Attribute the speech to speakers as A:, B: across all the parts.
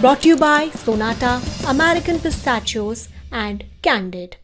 A: Brought to you by Sonata, American Pistachios and Candid.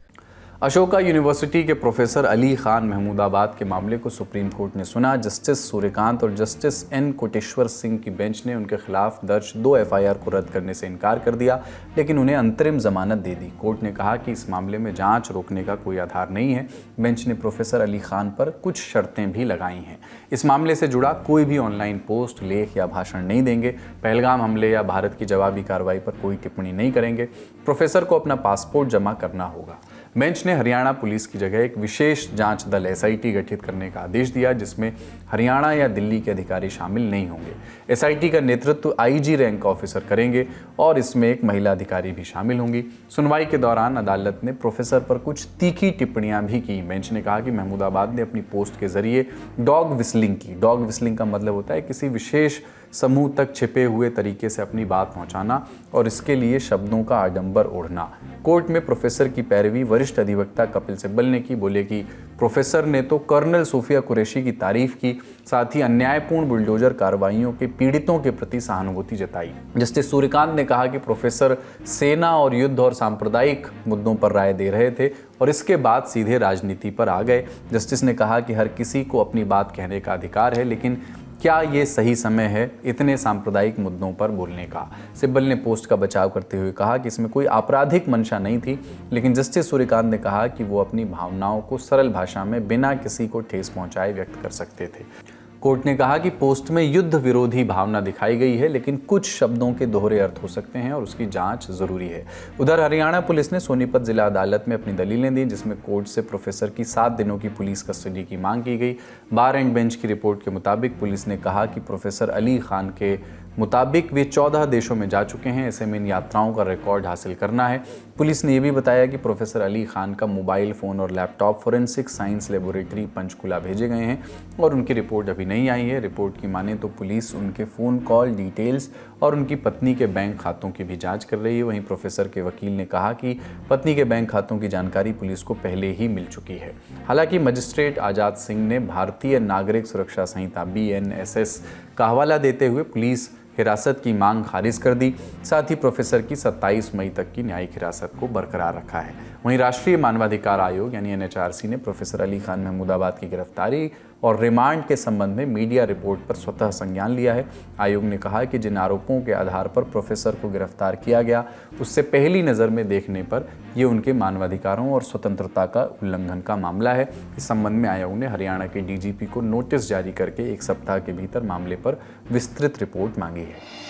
B: Ashoka university के professor Ali Khan Mahmudabad के मामले को सुप्रीम कोर्ट ने सुना। जस्टिस सूर्यकांत और जस्टिस एन कोटेश्वर सिंह की बेंच ने उनके खिलाफ दर्ज 2 एफआईआर को रद्द करने से इनकार कर दिया, लेकिन उन्हें अंतरिम जमानत दे दी। कोर्ट ने कहा कि इस मामले में जांच रोकने का कोई आधार नहीं है। बेंच ने प्रोफेसर अली खान पर कुछ शर्तें भी लगाई हैं। इस मामले से जुड़ा कोई भी ऑनलाइन पोस्ट, लेख या भाषण नहीं देंगे। पहलगाम हमले या भारत की जवाबी कार्रवाई पर कोई टिप्पणी नहीं करेंगे। प्रोफेसर को अपना पासपोर्ट जमा करना होगा। बेंच ने हरियाणा पुलिस की जगह एक विशेष जांच दल एसआईटी गठित करने का आदेश दिया, जिसमें हरियाणा या दिल्ली के अधिकारी शामिल नहीं होंगे। एसआईटी का नेतृत्व आईजी रैंक ऑफिसर करेंगे और इसमें एक महिला अधिकारी भी शामिल होंगी। सुनवाई के दौरान अदालत ने प्रोफेसर पर कुछ तीखी टिप्पणियां भी की। बेंच ने कहा कि महमूदाबाद ने अपनी पोस्ट के जरिए डॉग विस्लिंग की। डॉग विस्लिंग का मतलब होता है किसी विशेष समूह तक छिपे हुए तरीके से अपनी बात पहुंचाना और इसके लिए शब्दों का आडंबर ओढ़ना। कोर्ट में प्रोफेसर की पैरवी वरिष्ठ अधिवक्ता कपिल सिब्बल ने की। बोले कि प्रोफेसर ने तो कर्नल सूफिया कुरैशी की तारीफ की, साथ ही अन्यायपूर्ण बुलडोजर कार्रवाइयों के पीड़ितों के प्रति सहानुभूति जताई। जस्टिस सूर्यकांत ने कहा कि प्रोफेसर सेना और युद्ध और सांप्रदायिक मुद्दों पर राय दे रहे थे और इसके बाद सीधे राजनीति पर आ गए। जस्टिस ने कहा कि हर किसी को अपनी बात कहने का अधिकार है, लेकिन क्या ये सही समय है इतने सांप्रदायिक मुद्दों पर बोलने का। सिब्बल ने पोस्ट का बचाव करते हुए कहा कि इसमें कोई आपराधिक मंशा नहीं थी, लेकिन जस्टिस सूर्यकांत ने कहा कि वो अपनी भावनाओं को सरल भाषा में बिना किसी को ठेस पहुंचाए व्यक्त कर सकते थे। कोर्ट ने कहा कि पोस्ट में युद्ध विरोधी भावना दिखाई गई है, लेकिन कुछ शब्दों के दोहरे अर्थ हो सकते हैं और उसकी जांच जरूरी है। उधर हरियाणा पुलिस ने सोनीपत जिला अदालत में अपनी दलीलें दी, जिसमें कोर्ट से प्रोफेसर की 7 दिनों की पुलिस कस्टडी की मांग की गई। बार एंड बेंच की रिपोर्ट के मुताबिक पुलिस ने कहा कि प्रोफेसर अली खान के मुताबिक वे 14 देशों में जा चुके हैं। ऐसे में इन यात्राओं का रिकॉर्ड हासिल करना है। पुलिस ने यह भी बताया कि प्रोफेसर अली खान का मोबाइल फ़ोन और laptop forensic science laboratory Panchkula भेजे गए हैं और उनकी रिपोर्ट अभी नहीं आई है। रिपोर्ट की माने तो पुलिस उनके फ़ोन कॉल डिटेल्स और उनकी पत्नी के बैंक खातों की भी जांच कर रही है। वहीं प्रोफेसर के वकील ने कहा कि पत्नी के बैंक खातों की जानकारी पुलिस को पहले ही मिल चुकी है। हालांकि मजिस्ट्रेट आज़ाद सिंह ने भारतीय नागरिक सुरक्षा संहिता BNSS का हवाला देते हुए पुलिस हिरासत की मांग खारिज कर दी। साथ ही प्रोफेसर की 27 मई तक की न्यायिक हिरासत को बरकरार रखा है। वहीं राष्ट्रीय मानवाधिकार आयोग यानी NHRC ने प्रोफेसर अली खान महमूदाबाद की गिरफ्तारी और रिमांड के संबंध में मीडिया रिपोर्ट पर स्वतः संज्ञान लिया है। आयोग ने कहा कि जिन आरोपों के आधार पर प्रोफेसर को गिरफ्तार किया गया, उससे पहली नज़र में देखने पर ये उनके मानवाधिकारों और स्वतंत्रता का उल्लंघन का मामला है। इस संबंध में आयोग ने हरियाणा के DGP को नोटिस जारी करके 1 सप्ताह के भीतर मामले पर विस्तृत रिपोर्ट मांगी है।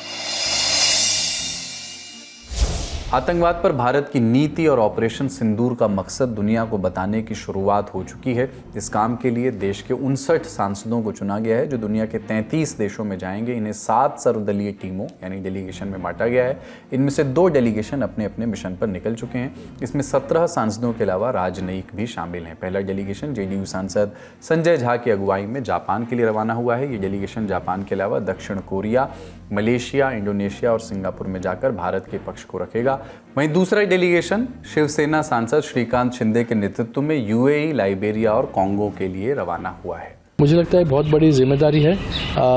B: आतंकवाद पर भारत की नीति और ऑपरेशन सिंदूर का मकसद दुनिया को बताने की शुरुआत हो चुकी है। इस काम के लिए देश के 59 सांसदों को चुना गया है, जो दुनिया के 33 देशों में जाएंगे। इन्हें 7 सर्वदलीय टीमों यानी डेलीगेशन में बांटा गया है। इनमें से 2 डेलीगेशन अपने अपने मिशन पर निकल चुके हैं। इसमें 17 सांसदों के अलावा राजनयिक भी शामिल हैं। पहला डेलीगेशन JDU सांसद संजय झा की अगुवाई में जापान के लिए रवाना हुआ है। ये डेलीगेशन जापान के अलावा दक्षिण कोरिया, मलेशिया, इंडोनेशिया और सिंगापुर में जाकर भारत के पक्ष को रखेगा। वहीं दूसरा डेलीगेशन शिवसेना सांसद श्रीकांत शिंदे के नेतृत्व में UAE, लाइबेरिया और कॉन्गो के लिए रवाना हुआ है।
C: मुझे लगता है बहुत बड़ी जिम्मेदारी है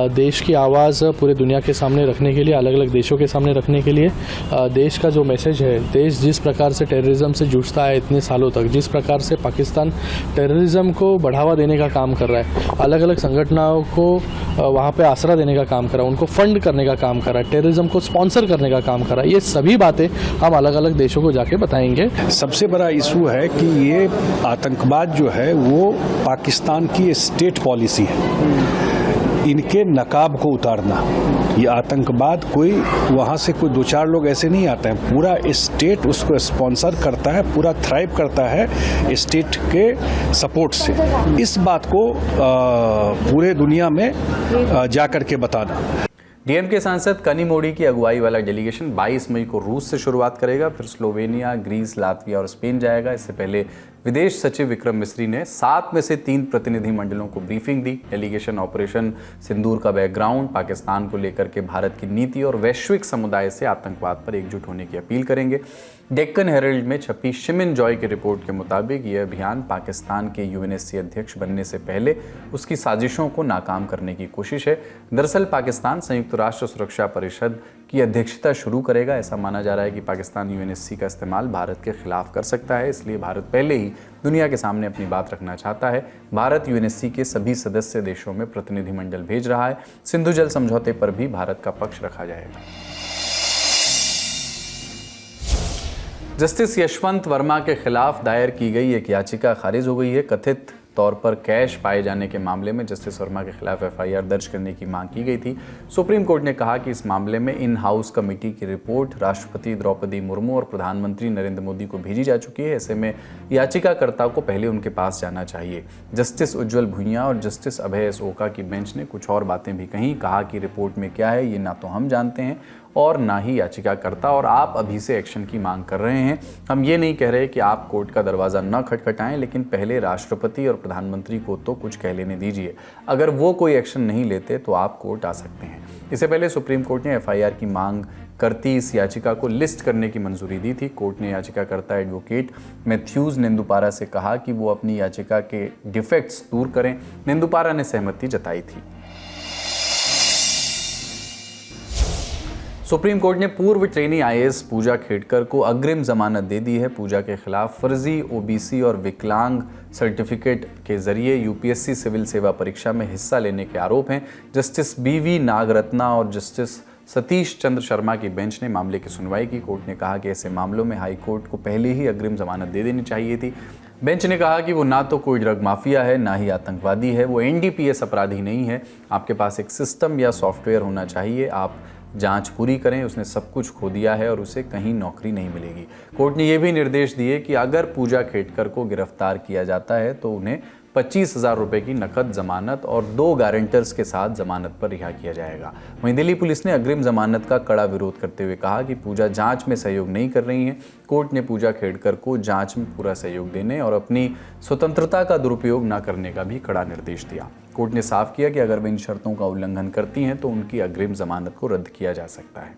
C: देश की आवाज़ पूरे दुनिया के सामने रखने के लिए, अलग अलग देशों के सामने रखने के लिए। देश का जो मैसेज है, देश जिस प्रकार से टेररिज्म से जूझता है इतने सालों तक, जिस प्रकार से पाकिस्तान टेररिज्म को बढ़ावा देने का काम कर रहा है, अलग अलग संगठनों को वहाँ पे आसरा देने का काम कर रहा है, उनको फंड करने का काम कर रहा है, टेररिज्म को स्पॉन्सर करने का काम कर रहा है, ये सभी बातें हम अलग अलग देशों को जाके बताएंगे।
D: सबसे बड़ा इशू है कि ये आतंकवाद जो है वो पाकिस्तान की स्टेट पॉलिसी है। इनके नकाब को उतारना, ये आतंकवाद कोई वहाँ से कोई 2-4 लोग ऐसे नहीं आते हैं, पूरा स्टेट उसको स्पॉन्सर करता है, पूरा थ्राइव करता है स्टेट के सपोर्ट से। इस बात को पूरे दुनिया में जाकर के बताना।
B: DMK सांसद कनिमोडी की अगुवाई वाला डेलीगेशन 22 मई को रूस से शुरुआत करेगा, फिर स्लोवेनिया, ग्रीस, लातविया और स्पेन जाएगा। इससे पहले विदेश सचिव विक्रम मिस्री ने 7 में से 3 प्रतिनिधि मंडलों को ब्रीफिंग दी। डेलीगेशन ऑपरेशन सिंदूर का बैकग्राउंड, पाकिस्तान को लेकर के भारत की नीति और वैश्विक समुदाय से आतंकवाद पर एकजुट होने की अपील करेंगे। डेक्कन हेरल्ड में छपी शिमिन जॉय की रिपोर्ट के मुताबिक यह अभियान पाकिस्तान के UNSC अध्यक्ष बनने से पहले उसकी साजिशों को नाकाम करने की कोशिश है। दरअसल पाकिस्तान संयुक्त राष्ट्र सुरक्षा परिषद की अध्यक्षता शुरू करेगा। ऐसा माना जा रहा है कि पाकिस्तान यूएनएससी का इस्तेमाल भारत के खिलाफ कर सकता है, इसलिए भारत पहले ही दुनिया के सामने अपनी बात रखना चाहता है। भारत यूएनएससी के सभी सदस्य देशों में प्रतिनिधिमंडल भेज रहा है। सिंधु जल समझौते पर भी भारत का पक्ष रखा जाएगा। जस्टिस यशवंत वर्मा के खिलाफ दायर की गई एक याचिका खारिज हो गई है। कथित तौर पर कैश पाए जाने के मामले में जस्टिस वर्मा के खिलाफ एफआईआर दर्ज करने की मांग की गई थी। सुप्रीम कोर्ट ने कहा कि इस मामले में इन हाउस कमेटी की रिपोर्ट राष्ट्रपति द्रौपदी मुर्मू और प्रधानमंत्री नरेंद्र मोदी को भेजी जा चुकी है। ऐसे में याचिकाकर्ता को पहले उनके पास जाना चाहिए। जस्टिस उज्जवल भुइयां और जस्टिस अभय एस ओका की बेंच ने कुछ और बातें भी कहीं। कहा कि रिपोर्ट में क्या है ये ना तो हम जानते हैं और ना ही याचिकाकर्ता, और आप अभी से एक्शन की मांग कर रहे हैं। हम ये नहीं कह रहे कि आप कोर्ट का दरवाज़ा न खटखटाएं, लेकिन पहले राष्ट्रपति और प्रधानमंत्री को तो कुछ कह लेने दीजिए। अगर वो कोई एक्शन नहीं लेते तो आप कोर्ट आ सकते हैं। इससे पहले सुप्रीम कोर्ट ने एफआईआर की मांग करती इस याचिका को लिस्ट करने की मंजूरी दी थी। कोर्ट ने याचिकाकर्ता एडवोकेट मैथ्यूज नेंदुपारा से कहा कि वो अपनी याचिका के डिफेक्ट्स दूर करें। नेंदुपारा ने सहमति जताई थी। सुप्रीम कोर्ट ने पूर्व ट्रेनी आईएएस पूजा खेड़कर को अग्रिम जमानत दे दी है। पूजा के खिलाफ फर्जी ओबीसी और विकलांग सर्टिफिकेट के जरिए यूपीएससी सिविल सेवा परीक्षा में हिस्सा लेने के आरोप हैं। जस्टिस बीवी नागरत्ना और जस्टिस सतीश चंद्र शर्मा की बेंच ने मामले की सुनवाई की। कोर्ट ने कहा कि ऐसे मामलों में हाई कोर्ट को पहले ही अग्रिम जमानत दे देनी चाहिए थी। बेंच ने कहा कि वो ना तो कोई ड्रग माफिया है, ना ही आतंकवादी है, वो एनडीपीएस अपराधी नहीं है। आपके पास एक सिस्टम या सॉफ्टवेयर होना चाहिए, आप जांच पूरी करें। उसने सब कुछ खो दिया है और उसे कहीं नौकरी नहीं मिलेगी। कोर्ट ने यह भी निर्देश दिए कि अगर पूजा खेड़कर को गिरफ्तार किया जाता है तो उन्हें 25,000 रुपये की नकद जमानत और 2 गारंटर्स के साथ जमानत पर रिहा किया जाएगा। वहीं दिल्ली पुलिस ने अग्रिम जमानत का कड़ा विरोध करते हुए कहा कि पूजा जांच में सहयोग नहीं कर रही हैं। कोर्ट ने पूजा खेड़कर को जांच में पूरा सहयोग देने और अपनी स्वतंत्रता का दुरुपयोग न करने का भी कड़ा निर्देश दिया। कोर्ट ने साफ किया कि अगर वे इन शर्तों का उल्लंघन करती हैं तो उनकी अग्रिम जमानत को रद्द किया जा सकता है।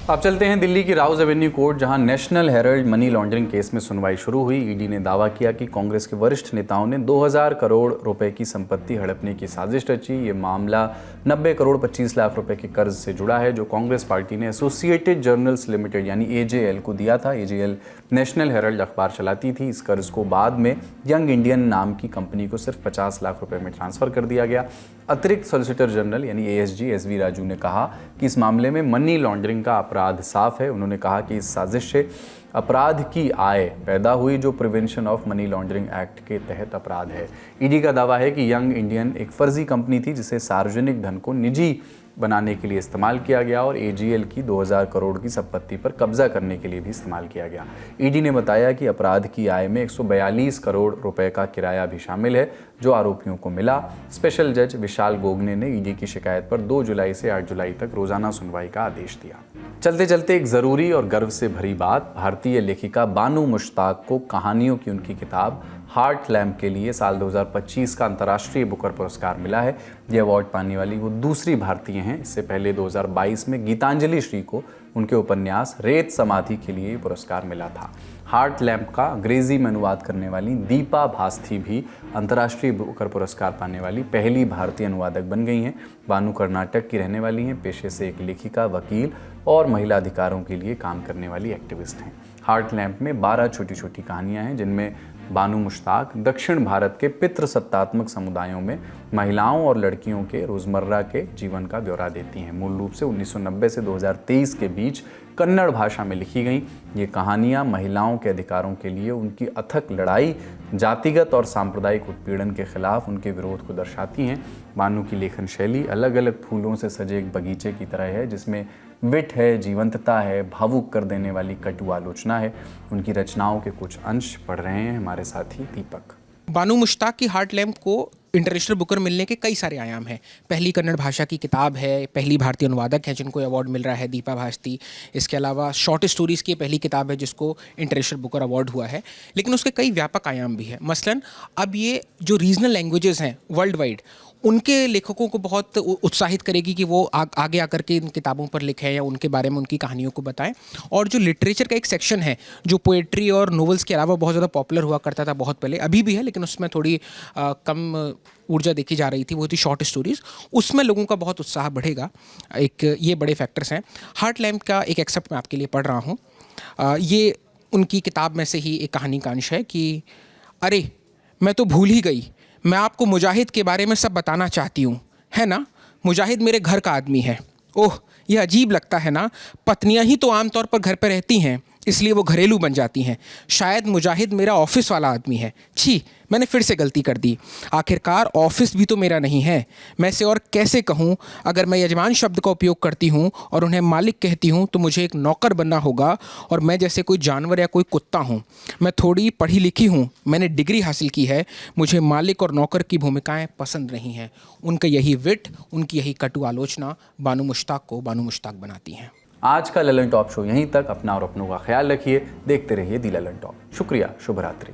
B: अब चलते हैं दिल्ली की राउज एवेन्यू कोर्ट, जहां national Herald money laundering case में सुनवाई शुरू हुई। ईडी ने दावा किया कि कांग्रेस के वरिष्ठ नेताओं ने 2000 करोड़ रुपए की संपत्ति हड़पने की साजिश रची। ये मामला 90 करोड़ 25 लाख रुपए के कर्ज से जुड़ा है जो कांग्रेस पार्टी ने एसोसिएटेड जर्नल्स लिमिटेड यानी एजेएल को दिया था। एजेएल नेशनल हेराल्ड अखबार चलाती थी। इस कर्ज को बाद में यंग इंडियन नाम की कंपनी को सिर्फ 50 लाख रुपए में ट्रांसफर कर दिया गया। अतिरिक्त सॉलिसिटर जनरल यानी एएसजी एसवी राजू ने कहा कि इस मामले में मनी लॉन्ड्रिंग का अपराध साफ है। उन्होंने कहा कि इस साजिश से अपराध की आय पैदा हुई जो prevention of money laundering act के तहत अपराध है। ईडी का दावा है कि यंग इंडियन एक फर्जी कंपनी थी जिसे सार्वजनिक धन को निजी बनाने के लिए इस्तेमाल किया गया और एजीएल की 2000 करोड़ की संपत्ति पर कब्जा करने के लिए भी इस्तेमाल किया गया। ईडी ने बताया कि अपराध की आय में 142 करोड़ रुपए का किराया भी शामिल है जो आरोपियों को मिला। स्पेशल जज विशाल गोगने ने ईडी की शिकायत पर 2 जुलाई से 8 जुलाई तक रोजाना सुनवाई का आदेश दिया। चलते चलते एक ज़रूरी और गर्व से भरी बात, भारतीय लेखिका बानू मुश्ताक को कहानियों की उनकी किताब हार्ट लैम्प के लिए साल 2025 का अंतर्राष्ट्रीय बुकर पुरस्कार मिला है। ये अवार्ड पाने वाली वो दूसरी भारतीय हैं। इससे पहले 2022 में गीतांजलि श्री को उनके उपन्यास रेत समाधि के लिए पुरस्कार मिला था। हार्ट लैम्प का अंग्रेजी में अनुवाद करने वाली दीपा भास्थी भी अंतर्राष्ट्रीय बुकर पुरस्कार पाने वाली पहली भारतीय अनुवादक बन गई हैं। बानू कर्नाटक की रहने वाली हैं, पेशे से एक लेखिका, वकील और महिला अधिकारों के लिए काम करने वाली एक्टिविस्ट हैं। हार्ट लैम्प में 12 छोटी छोटी कहानियाँ हैं जिनमें बानू मुश्ताक दक्षिण भारत के पितृसत्तात्मक समुदायों में महिलाओं और लड़कियों के रोज़मर्रा के जीवन का ब्यौरा देती हैं। मूल रूप से 1990 से 2023 के बीच कन्नड़ भाषा में लिखी गई ये कहानियाँ महिलाओं के अधिकारों के लिए उनकी अथक लड़ाई, जातिगत और सांप्रदायिक उत्पीड़न के खिलाफ उनके विरोध को दर्शाती हैं। बानू की लेखन शैली अलग अलग फूलों से सजे एक बगीचे की तरह है जिसमें विट है, जीवंतता है, भावुक कर देने वाली कटु आलोचना है। उनकी रचनाओं के कुछ अंश पढ़ रहे हैं हमारे साथी दीपक।
E: बानू मुश्ताक की हार्ट लैम्प को इंटरनेशनल बुकर मिलने के कई सारे आयाम हैं। पहली कन्नड़ भाषा की किताब है, पहली भारतीय अनुवादक है जिनको अवार्ड मिल रहा है, दीपा भास्थी। इसके अलावा शॉर्ट स्टोरीज़ की पहली किताब है जिसको इंटरनेशनल बुकर अवार्ड हुआ है। लेकिन उसके कई व्यापक आयाम भी हैं। मसलन अब ये जो रीजनल लैंग्वेजेस हैं वर्ल्ड वाइड, उनके लेखकों को बहुत उत्साहित करेगी कि वो आगे आकर के इन किताबों पर लिखें या उनके बारे में उनकी कहानियों को बताएं। और जो लिटरेचर का एक सेक्शन है जो पोएट्री और नोवेल्स के अलावा बहुत ज़्यादा पॉपुलर हुआ करता था बहुत पहले, अभी भी है लेकिन उसमें थोड़ी कम ऊर्जा देखी जा रही थी वो थी शॉर्ट स्टोरीज़, उसमें लोगों का बहुत उत्साह बढ़ेगा। एक ये बड़े फैक्टर्स हैं। हार्ट लैम्प का एक एक्सेप्ट मैं आपके लिए पढ़ रहा हूँ। ये उनकी किताब में से ही एक कहानी का अंश है कि अरे मैं तो भूल ही गई, मैं आपको मुजाहिद के बारे में सब बताना चाहती हूँ, है ना। मुजाहिद मेरे घर का आदमी है। ओह, यह अजीब लगता है ना, पत्नियाँ ही तो आमतौर पर घर पर रहती हैं, इसलिए वो घरेलू बन जाती हैं। शायद मुजाहिद मेरा ऑफिस वाला आदमी है। छी, मैंने फिर से गलती कर दी। आखिरकार ऑफिस भी तो मेरा नहीं है। मैं इसे और कैसे कहूँ? अगर मैं यजमान शब्द का उपयोग करती हूँ और उन्हें मालिक कहती हूँ तो मुझे एक नौकर बनना होगा, और मैं जैसे कोई जानवर या कोई कुत्ता हूँ। मैं थोड़ी पढ़ी लिखी हूँ, मैंने डिग्री हासिल की है, मुझे मालिक और नौकर की भूमिकाएँ पसंद नहीं हैं। उनका यही विट, उनकी यही कटु आलोचना बानू मुश्ताक को बानू मुश्ताक बनाती हैं।
B: आज का ललन टॉप शो यहीं तक। अपना और अपनों का ख्याल रखिए। देखते रहिए दी ललन टॉप। शुक्रिया। शुभ रात्रि।